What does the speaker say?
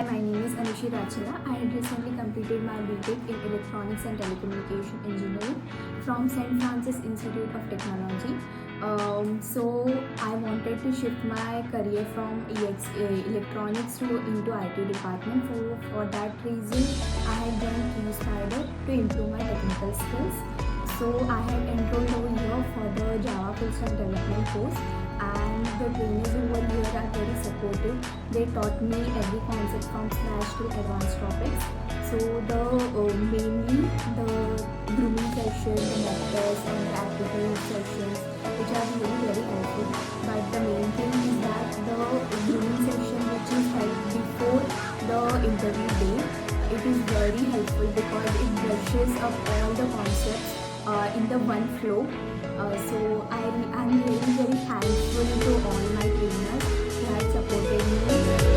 my name is Anushree Racharla. I had recently completed my B.Tech in Electronics and Telecommunication Engineering from St. Francis Institute of Technology. So I wanted to shift my career from electronics into IT department. For that reason, I had joined QSpiders to improve my technical skills. So I had enrolled over here for the Java full stack development course, and the trainers over here are very supportive. They taught me every concept from scratch to advanced topics. So mainly the grooming session, the mock test and the aptitude sessions, which are really very helpful. But the main thing is that the grooming session, which is held before the interview day, it is very helpful because it brushes up all the concepts in the one flow. So I'm really very thankful to all my trainers who had supported me.